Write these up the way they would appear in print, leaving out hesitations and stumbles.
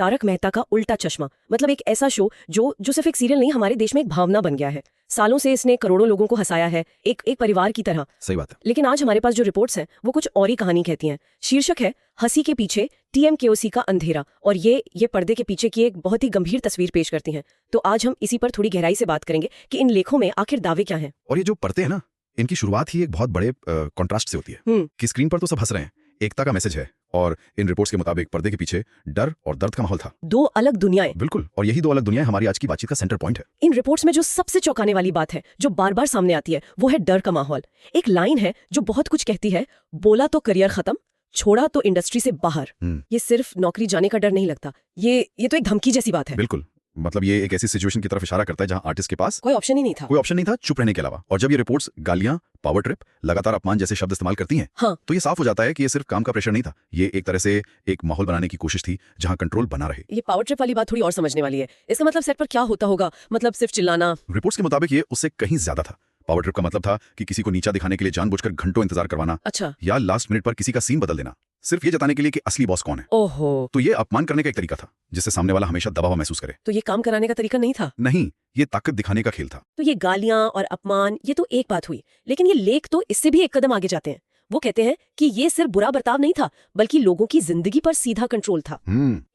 तारक मेहता का उल्टा चश्मा, मतलब एक ऐसा शो जो सिर्फ एक सीरियल नहीं, हमारे देश में एक भावना बन गया है। सालों से इसने करोड़ों लोगों को हंसाया है, एक परिवार की तरह। सही बात है। लेकिन आज हमारे पास जो रिपोर्ट्स हैं वो कुछ और ही कहानी कहती हैं। शीर्षक है हंसी के पीछे टीएमकेओसी का अंधेरा, और ये पर्दे के पीछे की एक बहुत ही गंभीर तस्वीर पेश करती हैं। तो आज हम इसी पर थोड़ी गहराई से बात करेंगे कि इन लेखों में आखिर दावे क्या हैं। और ये जो पढ़ते हैं ना, इनकी शुरुआत ही एक बहुत बड़े कॉन्ट्रास्ट से होती है कि स्क्रीन पर तो सब हंस रहे हैं, एकता का मैसेज है, और इन रिपोर्ट्स के मुताबिक पर्दे के पीछे डर और दर्द का माहौल था। दो अलग दुनियाएं। बिल्कुल, और यही दो अलग दुनियाएं हमारी आज की बातचीत का सेंटर पॉइंट है। इन रिपोर्ट्स में जो सबसे चौंकाने वाली बात है, जो बार बार सामने आती है, वो है डर का माहौल। एक लाइन है जो बहुत कुछ कहती है, बोला तो करियर खत्म, छोड़ा तो इंडस्ट्री से बाहर। ये सिर्फ नौकरी जाने का डर नहीं लगता, ये तो एक धमकी जैसी बात है। बिल्कुल, मतलब ये एक ऐसी सिचुएशन की तरफ इशारा करता है जहां आर्टिस्ट के पास कोई ऑप्शन ही नहीं था चुप रहने के अलावा। और जब ये रिपोर्ट्स गालियां, पावर ट्रिप, लगातार अपमान जैसे शब्द इस्तेमाल करती हैं, हाँ, तो ये साफ हो जाता है कि ये सिर्फ काम का प्रेशर नहीं था, ये एक तरह से एक माहौल बनाने की कोशिश थी जहां कंट्रोल बना रहे। ये पावर ट्रिप वाली बात थोड़ी और समझने वाली है। इसका मतलब सेट पर क्या होता होगा? मतलब सिर्फ चिल्लाना? रिपोर्ट्स के मुताबिक ये उससे कहीं ज्यादा था। पावर ट्रिप का मतलब था कि किसी को नीचा दिखाने के लिए जानबूझकर घंटों इंतजार करवाना, अच्छा, या लास्ट मिनट पर किसी का सीन बदल देना, सिर्फ ये जताने के लिए कि असली बॉस कौन है। ओहो, तो ये अपमान करने का एक तरीका था, जिससे सामने वाला हमेशा दबाव महसूस करे। तो ये काम कराने का तरीका नहीं था? नहीं, ये ताकत दिखाने का खेल था। तो ये गालियां और अपमान, ये तो एक बात हुई, लेकिन ये लेख तो इससे भी एक कदम आगे जाते हैं। वो कहते हैं कि ये सिर्फ बुरा बर्ताव नहीं था, बल्कि लोगों की जिंदगी पर सीधा कंट्रोल था।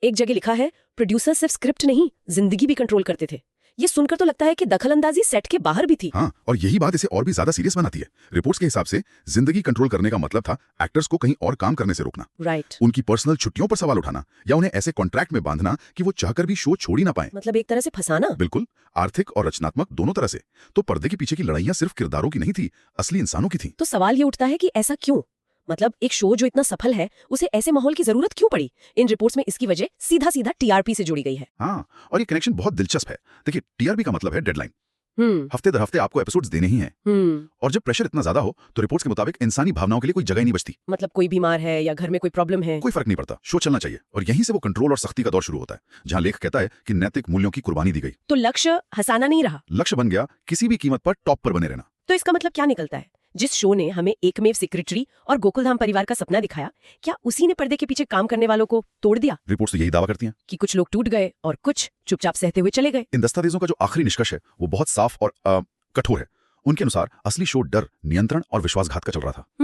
एक जगह लिखा है, प्रोड्यूसर सिर्फ स्क्रिप्ट नहीं, जिंदगी भी कंट्रोल करते थे। ये सुनकर तो लगता है कि दखलंदाजी सेट के बाहर भी थी। हाँ, और यही बात इसे और भी ज्यादा सीरियस बनाती है। रिपोर्ट्स के हिसाब से जिंदगी कंट्रोल करने का मतलब था एक्टर्स को कहीं और काम करने से रोकना, राइट, उनकी पर्सनल छुट्टियों पर सवाल उठाना, या उन्हें ऐसे कॉन्ट्रैक्ट में बांधना कि वो चाहकर भी शो छोड़ ही ना पाए। मतलब एक तरह से फंसाना। बिल्कुल, आर्थिक और रचनात्मक दोनों तरह से। तो पर्दे के पीछे की लड़ाइयां सिर्फ किरदारों की नहीं थी, असली इंसानों की थी। तो सवाल ये उठता है कि ऐसा क्यों? मतलब एक शो जो इतना सफल है, उसे ऐसे माहौल की जरूरत क्यों पड़ी? इन रिपोर्ट्स में इसकी वजह सीधा टीआरपी से जुड़ी गई है। हाँ, और ये कनेक्शन बहुत दिलचस्प है। देखिए, टीआरपी का मतलब है डेडलाइन। हफ्ते दर हफ्ते आपको एपिसोड्स देने ही हैं। और जब प्रेशर इतना ज्यादा हो तो रिपोर्ट्स के मुताबिक इंसानी भावनाओं के लिए कोई जगह नहीं बचती। मतलब कोई बीमार है या घर में कोई प्रॉब्लम है, कोई फर्क नहीं पड़ता, शो चलना चाहिए। और यहीं से वो कंट्रोल और सख्ती का दौर शुरू होता है, जहां लेख कहता है कि नैतिक मूल्यों की कुर्बानी दी गई। तो लक्ष्य हंसाना नहीं रहा, लक्ष्य बन गया किसी भी कीमत पर टॉप पर बने रहना। तो इसका मतलब क्या निकलता है? जिस शो ने हमें एकमेव सेक्रेटरी और गोकुलधाम परिवार का सपना दिखाया, क्या उसी ने पर्दे के पीछे काम करने वालों को तोड़ दिया? रिपोर्ट्स तो यही दावा करती हैं कि कुछ लोग टूट गए और कुछ चुपचाप सहते हुए चले गए। इन दस्तावेजों का जो आखिरी निष्कर्ष है वो बहुत साफ और कठोर है। उनके अनुसार असली शो डर, नियंत्रण और विश्वासघात का चल रहा था।